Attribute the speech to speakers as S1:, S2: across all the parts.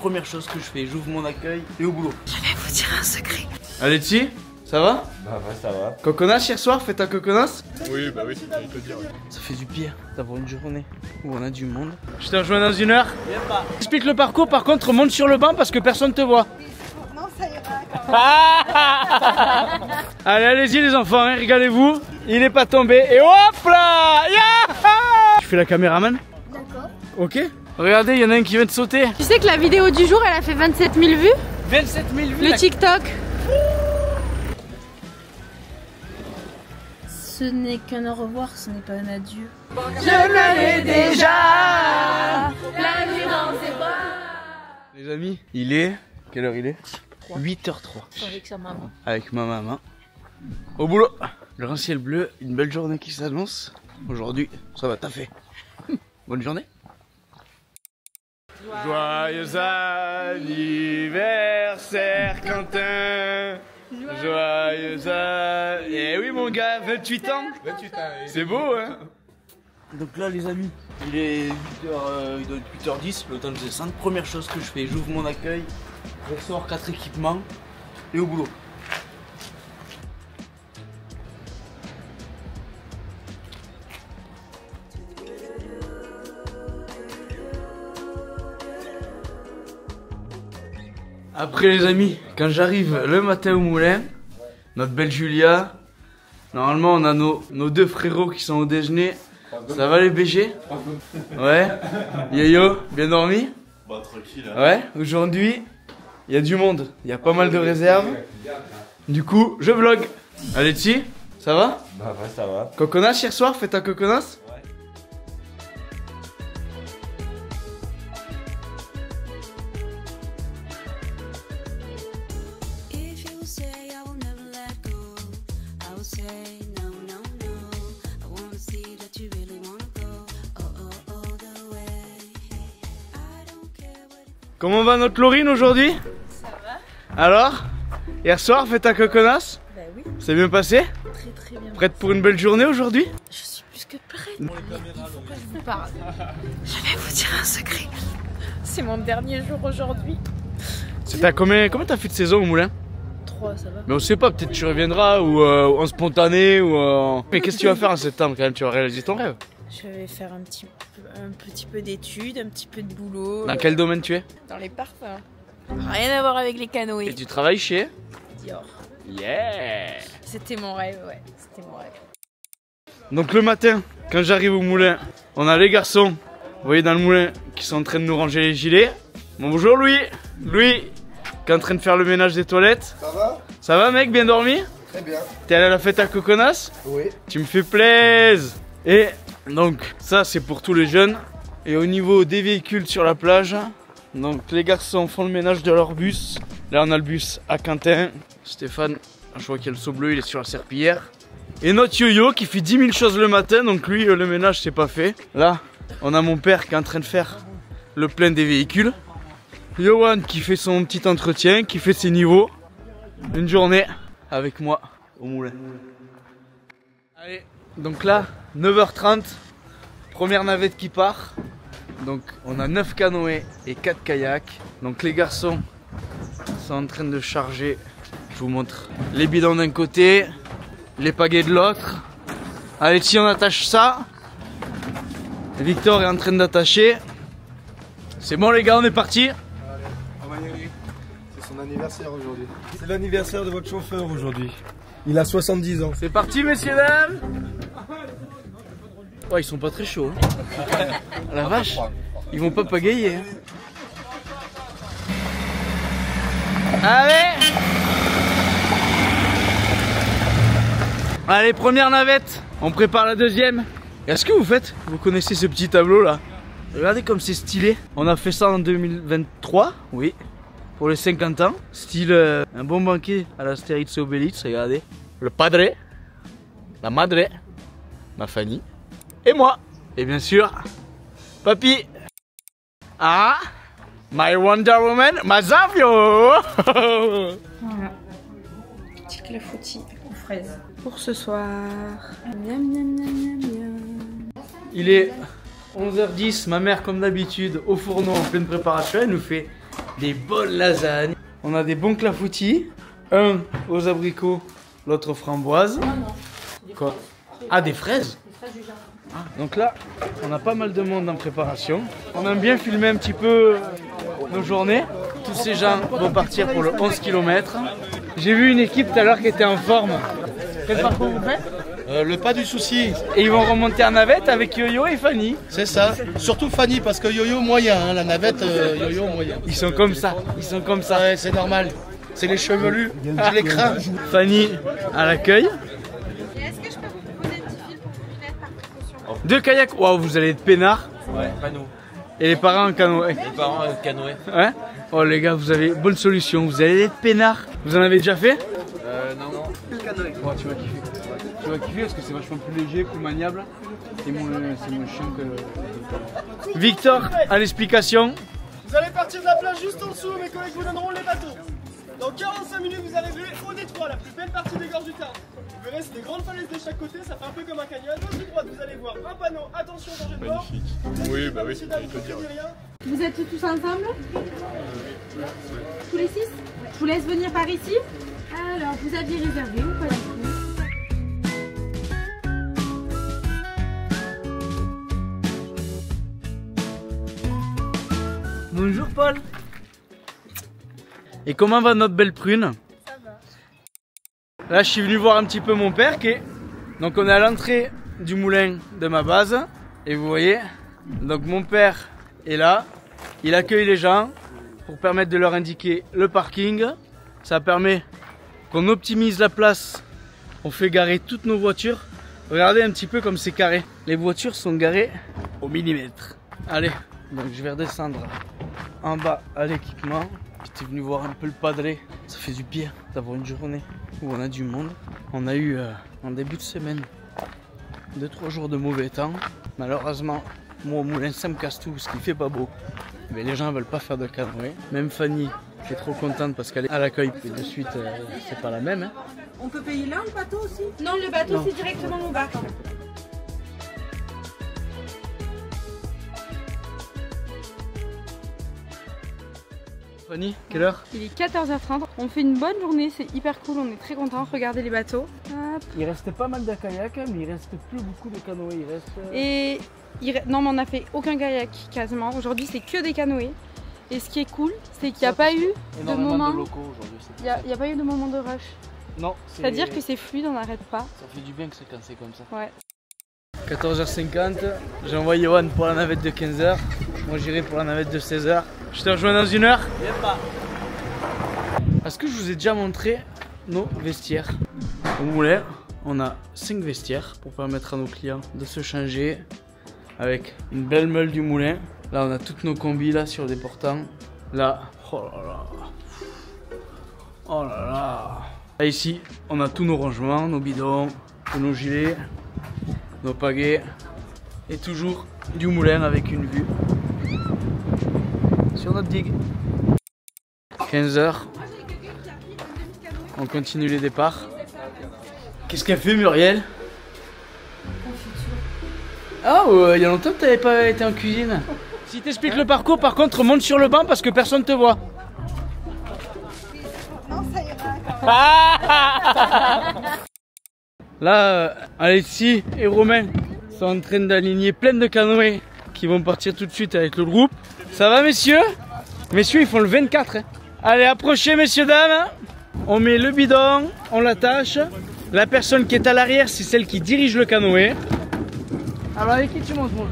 S1: première chose que je fais, j'ouvre mon accueil et au boulot.
S2: Je vais vous dire un secret.
S1: Allez, Ti, ça va?
S3: Bah ouais, ça va.
S1: Coconas hier soir, fais ta coconas?
S3: Oui, bah oui, je peux dire.
S1: Ça fait du bien d'avoir une journée où on a du monde. Je te rejoins dans une heure. Explique le parcours, par contre, monte sur le banc parce que personne te voit.
S2: Non, ça ira.
S1: Allez, allez-y les enfants, hein, régalez-vous. Il est pas tombé et hop là, tu fais la caméraman?
S2: D'accord.
S1: Ok. Regardez, il y en a un qui vient de sauter.
S2: Tu sais que la vidéo du jour, elle a fait 27 000 vues?
S1: 27 000 vues.
S2: Le TikTok. Ce n'est qu'un au revoir, ce n'est pas un adieu.
S1: Je l'avais déjà.
S2: La nuit dans ses bras.
S1: Les amis, il est... Quelle heure il est? 8h03.
S2: Avec sa maman.
S1: Avec ma maman. Au boulot. Grand ciel bleu, une belle journée qui s'annonce. Aujourd'hui, ça va taffer. Bonne journée. Joyeux anniversaire Quentin. Joyeux anniversaire. Eh oui mon gars, 28 ans.
S3: 28 ans.
S1: C'est beau hein. Donc là les amis, il est 8h, il doit être 8h10, le temps de descendre. Première chose que je fais, j'ouvre mon accueil, je sors 4 équipements et au boulot. Après les amis, quand j'arrive le matin au moulin, notre belle Julia, normalement on a nos deux frérots qui sont au déjeuner. Ça va les BG? Ouais. Yo-yo, bien dormi?
S3: Bah tranquille. Hein.
S1: Ouais, aujourd'hui, il y a du monde, il y a pas mal de réserves. Du coup, je vlog. Allez, Ti, ça va?
S3: Bah ouais, ça va.
S1: Coconas hier soir, fais ta coconas? Comment va notre Laurine aujourd'hui?
S2: Ça va?
S1: Alors? Hier soir, fais ta coconas?
S2: Bah oui.
S1: C'est bien passé?
S2: Très très bien.
S1: Prête pour une belle journée aujourd'hui?
S2: Je suis plus que prête. Il faut que je vous parle. Je vais vous dire un secret. C'est mon dernier jour aujourd'hui.
S1: Combien t'as fait de saison au moulin?
S2: 3, ça va.
S1: Mais on sait pas, peut-être tu reviendras ou en spontané ou Mais qu'est-ce que tu vas faire en septembre quand même? Tu vas réaliser ton rêve?
S2: Je vais faire un petit peu d'études, un petit peu de boulot.
S1: Dans quel domaine tu es?
S2: Dans les parfums. Rien à voir avec les canoës.
S1: Et tu travailles chez?
S2: Dior.
S1: Yeah!
S2: C'était mon rêve, ouais. C'était mon rêve.
S1: Donc le matin, quand j'arrive au moulin, on a les garçons, vous voyez dans le moulin, qui sont en train de nous ranger les gilets. Bon, bonjour Louis. Louis, qui est en train de faire le ménage des toilettes.
S4: Ça va?
S1: Ça va mec, bien dormi?
S4: Très bien.
S1: T'es allé à la fête à Coconas?
S4: Oui.
S1: Tu me fais plaisir. Et donc ça c'est pour tous les jeunes. Et au niveau des véhicules sur la plage, donc les garçons font le ménage de leur bus. Là on a le bus à Quentin. Stéphane, je vois qu'il y a le seau bleu, il est sur la serpillière. Et notre yo-yo qui fait 10 000 choses le matin, donc lui le ménage c'est pas fait. Là on a mon père qui est en train de faire le plein des véhicules. Yohan qui fait son petit entretien, qui fait ses niveaux. Une journée avec moi au moulin. Allez, donc là 9h30, première navette qui part. Donc on a 9 canoës et 4 kayaks. Donc les garçons sont en train de charger. Je vous montre les bidons d'un côté, les pagaies de l'autre. Allez, si on attache ça. Victor est en train d'attacher. C'est bon les gars, on est parti.
S4: On va y aller. C'est son anniversaire aujourd'hui. C'est l'anniversaire de votre chauffeur aujourd'hui. Il a 70 ans.
S1: C'est parti messieurs dames. Oh, ils sont pas très chauds hein. La vache, ils vont pas pagayer hein. Allez. Allez, première navette. On prépare la deuxième. Est-ce que vous faites? Vous connaissez ce petit tableau là? Regardez comme c'est stylé. On a fait ça en 2023, oui. Pour les 50 ans. Style un bon banquet à l'Astérix et Obélix, regardez. Le padre, la madre, ma Fanny. Et moi. Et bien sûr, papy. Ah, my Wonder Woman, ma Zavio.
S2: Voilà. Petit clafoutis aux fraises. Pour ce soir. Miam, miam, miam, miam, miam.
S1: Il est 11h10, ma mère comme d'habitude au fourneau en pleine préparation, elle nous fait des bonnes lasagnes. On a des bons clafoutis. Un aux abricots, l'autre aux framboises. Quoi? Ah, des fraises? Ah, donc là, on a pas mal de monde en préparation. On aime bien filmer un petit peu nos journées. Tous ces gens vont partir pour le 11 km. J'ai vu une équipe tout à l'heure qui était en forme. Quel parcours vous faites?
S5: Le pas du souci,
S1: Et ils vont remonter en navette avec Yo-Yo et Fanny.
S5: c'est ça. Surtout Fanny, parce que Yo-Yo moyen, hein, la navette, Yo-Yo moyen.
S1: Ils sont comme ça, ils sont comme ça.
S5: Ouais, c'est normal. C'est les chevelus, je les crains.
S1: Fanny à l'accueil.
S2: Est-ce que je peux vous poser un petit fil pour vous mettre par précaution?
S1: 2 kayaks, waouh, vous allez être peinards.
S3: Ouais, pas nous.
S1: Et les parents en canoë.
S3: Les parents canoë.
S1: Ouais. Oh les gars, vous avez bonne solution, vous allez être peinards. Vous en avez déjà fait?
S3: Non.
S1: Ouais, tu vas kiffer. Tu vas kiffer parce que c'est vachement plus léger, plus maniable. C'est moins chiant que... Victor, à l'explication.
S6: Vous allez partir de la plage juste en dessous, mes collègues vous donneront les bateaux. Dans 45 minutes, vous arriverez au détroit, la plus belle partie des gorges du Tarn. Vous verrez, c'est des grandes falaises de chaque côté, ça fait un peu comme un canyon. À gauche et droite, vous allez voir un panneau, attention, danger de mort.
S3: Oui, bah oui.
S6: Messieurs, dames, vous ne dites rien.
S7: Vous êtes tous ensemble? Tous les 6? Je vous laisse venir par ici. Alors, vous aviez réservé ou pas du tout?
S1: Bonjour Paul. Et comment va notre belle prune?
S2: Ça va.
S1: Là je suis venu voir un petit peu mon père qui est... Donc on est à l'entrée du moulin de ma base. Et vous voyez, donc mon père est là. Il accueille les gens pour permettre de leur indiquer le parking. Ça permet qu'on optimise la place. On fait garer toutes nos voitures. Regardez un petit peu comme c'est carré. Les voitures sont garées au millimètre. Allez, donc je vais redescendre en bas à l'équipement. J'étais venu voir un peu le padré. Ça fait du bien d'avoir une journée où on a du monde. On a eu en début de semaine 2-3 jours de mauvais temps. Malheureusement, moi au moulin ça me casse tout parce qu'il fait pas beau. Mais les gens veulent pas faire de canoë. Même Fanny qui est trop contente parce qu'elle est à l'accueil. Et de suite, c'est pas la même. Hein.
S7: On peut payer là le bateau aussi? Non, le bateau c'est directement au bar.
S1: Fanny, quelle heure?
S2: Il est 14h30. On fait une bonne journée, c'est hyper cool, on est très contents. Regardez les bateaux. Hop.
S1: Il restait pas mal de kayaks, mais il reste plus beaucoup de canoës. Il reste...
S2: Et non, mais on n'a fait aucun kayak quasiment. Aujourd'hui, c'est que des canoës. Et ce qui est cool, c'est qu'il n'y a pas eu de moment. Il n'y a pas eu de moment de rush.
S1: Non.
S2: C'est-à-dire que c'est fluide, on n'arrête pas.
S1: Ça fait du bien que c'est quand c'est comme ça.
S2: Ouais.
S1: 14h50, j'ai envoyé Yohan pour la navette de 15h. Moi j'irai pour la navette de 16h. Je te rejoins dans une heure. Est-ce que je vous ai déjà montré nos vestiaires? Au moulin, on a 5 vestiaires pour permettre à nos clients de se changer avec une belle meule du moulin. Là on a toutes nos combis là sur des portants. Là, oh là là. Oh là là. Là ici, on a tous nos rangements, nos bidons, tous nos gilets, nos pagaies et toujours du moulin avec une vue sur notre digue. 15h, on continue les départs. Qu'est-ce qu'elle fait Muriel? Ah, il y a longtemps que tu n'avais pas été en cuisine. Si t'expliques le parcours, par contre, monte sur le banc parce que personne ne te voit.
S7: Non, ça ira.
S1: Là, Alexis et Romain sont en train d'aligner plein de canoës qui vont partir tout de suite avec le groupe. Ça va messieurs? Messieurs, ils font le 24. Hein. Allez, approchez messieurs, dames. On met le bidon, on l'attache. La personne qui est à l'arrière, c'est celle qui dirige le canoë. Alors avec qui tu montes moi?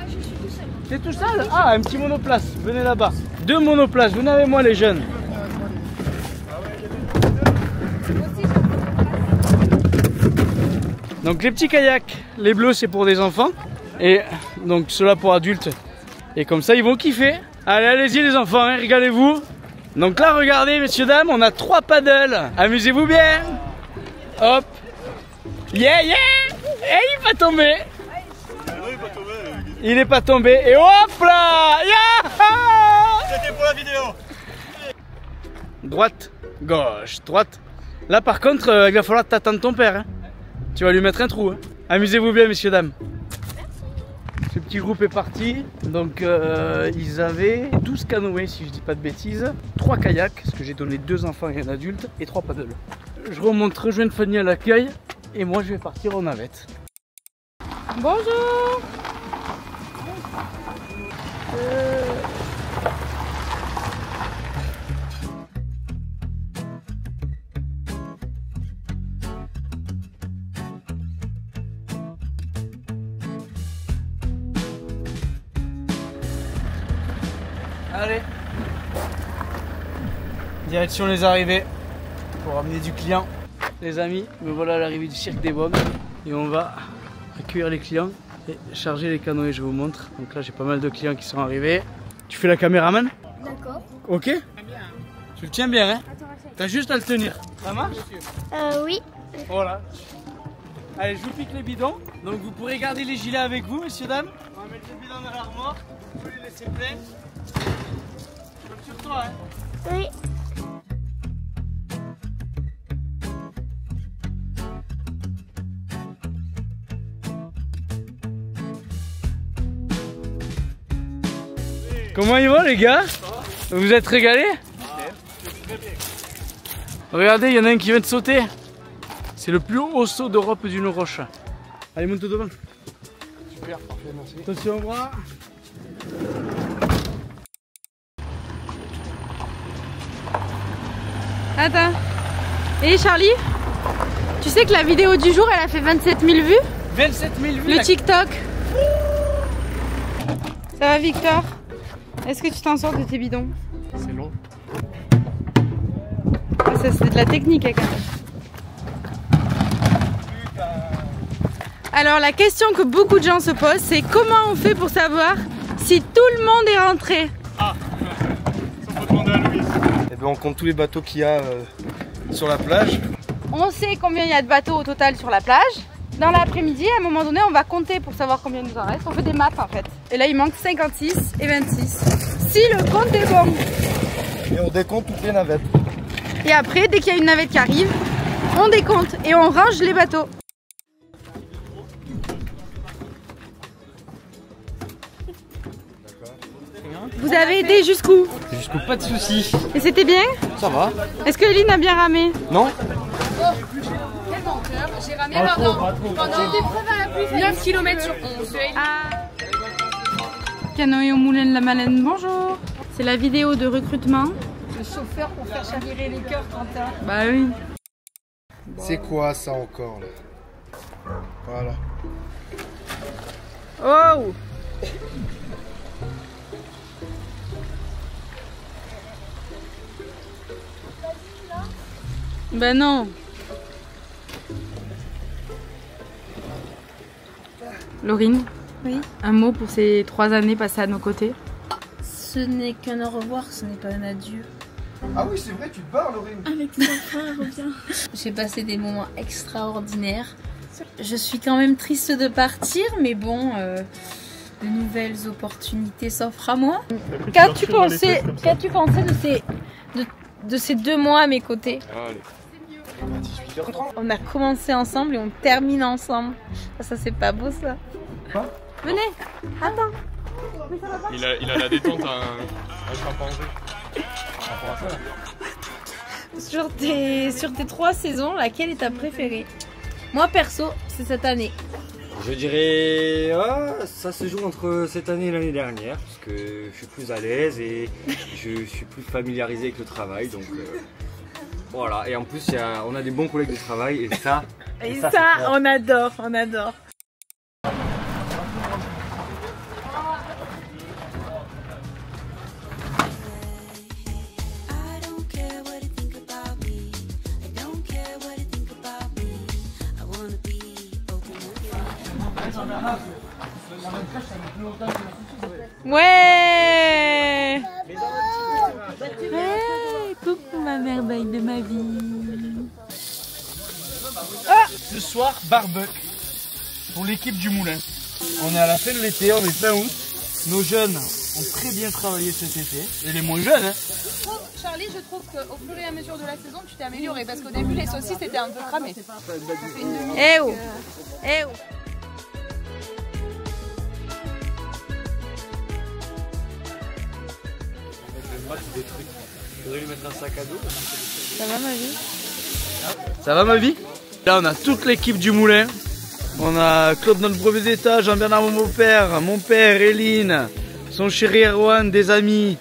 S7: Je suis tout seul.
S1: T'es tout seul? Ah, un petit monoplace, venez là-bas. 2 monoplaces, venez avec moi les jeunes. Donc les petits kayaks, les bleus c'est pour des enfants. Et donc ceux-là pour adultes. Et comme ça ils vont kiffer. Allez, allez-y les enfants, hein, régalez-vous. Donc là regardez messieurs dames, on a 3 paddles. Amusez-vous bien. Hop. Yeah yeah. Et il va tomber. Il est pas tombé. Et hop là. Yeah.
S6: C'était pour la vidéo.
S1: Droite, gauche, droite. Là par contre, il va falloir t'attendre ton père. Hein. Tu vas lui mettre un trou. Hein. Amusez-vous bien messieurs dames. Super. petit groupe est parti. Donc ils avaient 12 canoës si je dis pas de bêtises, 3 kayaks, parce que j'ai donné 2 enfants et un adulte, et 3 paddles. Je remonte rejoindre Fanny à l'accueil et moi je vais partir en navette.
S2: Bonjour.
S1: Allez, direction les arrivées pour amener du client. Les amis, me voilà à l'arrivée du cirque des Bombes et on va accueillir les clients et charger les canoës, je vous montre. Donc là j'ai pas mal de clients qui sont arrivés. Tu fais la caméraman?
S7: D'accord.
S1: Ok. Tu le tiens bien, hein? T'as juste à le tenir. Ça marche?
S7: Oui.
S1: Voilà. Allez, je vous pique les bidons. Donc vous pourrez garder les gilets avec vous, messieurs, dames. On va mettre les bidons dans l'armoire. Vous pouvez les laisser pleins. Je compte sur toi, hein?
S7: Oui.
S1: Comment ils vont, les gars? Vous êtes régalés? Regardez, il y en a un qui vient de sauter. C'est le plus haut saut d'Europe d'une roche. Allez, monte devant.
S4: Super, parfait, merci.
S1: Attention au bras.
S2: Attends. Et Charlie, tu sais que la vidéo du jour, elle a fait 27 000 vues?
S1: 27 000 vues.
S2: Le TikTok. Ça va, Victor? Est-ce que tu t'en sors de tes bidons?
S4: C'est long.
S2: Ah, ça, c'est de la technique, hein, quand même. Alors, la question que beaucoup de gens se posent, c'est comment on fait pour savoir si tout le monde est rentré?
S6: Ça faut demander à Louise.
S4: Et bien on compte tous les bateaux qu'il y a sur la plage.
S2: On sait combien il y a de bateaux au total sur la plage. Dans l'après-midi, à un moment donné, on va compter pour savoir combien il nous en reste. On fait des maths en fait. Et là, il manque 56 et 26. Si le compte est bon.
S4: Et on décompte toutes les navettes.
S2: Et après, dès qu'il y a une navette qui arrive, on décompte et on range les bateaux. Vous avez aidé jusqu'où?
S1: Jusqu'au pas de soucis.
S2: Et c'était bien?
S1: Ça va.
S2: Est-ce que Eline a bien ramé?
S1: Non?
S8: J'ai ramé pendant 9 km sur 11.
S2: Canoë au moulin de la Malène, bonjour. C'est la vidéo de recrutement.
S8: Le chauffeur pour faire chavirer les cœurs, Quentin.
S2: Bah oui.
S4: C'est quoi ça encore là? Voilà.
S2: Oh! Ben non. Laurine,
S7: Oui.
S2: un mot pour ces 3 années passées à nos côtés.
S7: Ce n'est qu'un au revoir, ce n'est pas un adieu.
S4: Ah oui, c'est vrai, tu te barres, Laurine.
S7: Avec ton frère, reviens. J'ai passé des moments extraordinaires. Je suis quand même triste de partir, mais bon, de nouvelles opportunités s'offrent à moi. Qu'as-tu pensé de ces 2 mois à mes côtés? On a commencé ensemble et on termine ensemble. Ça c'est pas beau ça.
S4: Quoi?
S7: Venez, attends.
S3: Il a la détente à un chimpanzé.
S7: Sur tes 3 saisons, laquelle est ta préférée? Moi perso, c'est cette année.
S9: Je dirais, ça se joue entre cette année et l'année dernière, parce que je suis plus à l'aise et je suis plus familiarisé avec le travail, donc voilà. Et en plus, on a des bons collègues de travail et ça,
S7: on adore, on adore.
S2: Ouais! Hey, coucou ma merveille de ma vie.
S1: Ce soir, barbecue pour l'équipe du moulin. On est à la fin de l'été, on est fin août. Nos jeunes ont très bien travaillé cet été. Et les moins jeunes, hein.
S8: Charlie, je trouve qu'au fur et à mesure de la saison, tu t'es amélioré parce qu'au début, les saucisses étaient un peu cramées.
S2: Eh oh! Eh oh!
S9: des trucs. Faudrait lui mettre un sac à dos.
S2: Ça va ma vie?
S1: Ça va ma vie? Là on a toute l'équipe du moulin. On a Claude notre brevet d'état, Jean-Bernard mon beau-père, mon père, Eline, son chéri Erwan, des amis,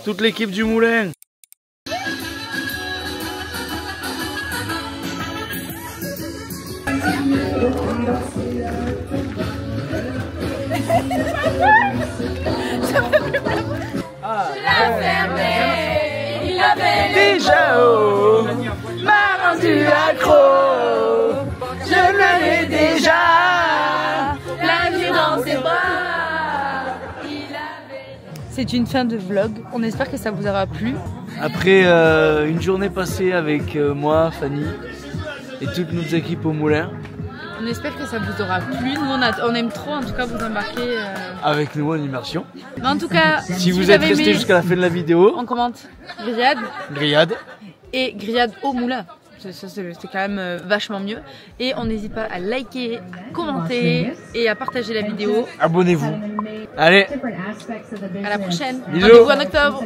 S1: toute l'équipe du moulin.
S7: Il avait
S1: Déjà haut, m'a rendu accro. Je l'avais déjà.
S7: la vie dans ses bras.
S2: C'est une fin de vlog. On espère que ça vous aura plu.
S1: Après une journée passée avec moi, Fanny et toute notre équipe au moulin.
S2: On espère que ça vous aura plu. Nous on aime trop en tout cas vous embarquer.
S1: Avec nous en immersion.
S2: Mais en tout cas,
S1: Si vous êtes resté jusqu'à la fin de la vidéo,
S2: on commente grillade
S1: grillade.
S2: et grillade au moulin. C'est quand même vachement mieux. Et on n'hésite pas à liker, à commenter et à partager la vidéo.
S1: Abonnez-vous. Allez,
S2: À la prochaine.
S1: Bisous.
S2: Rendez-vous en octobre.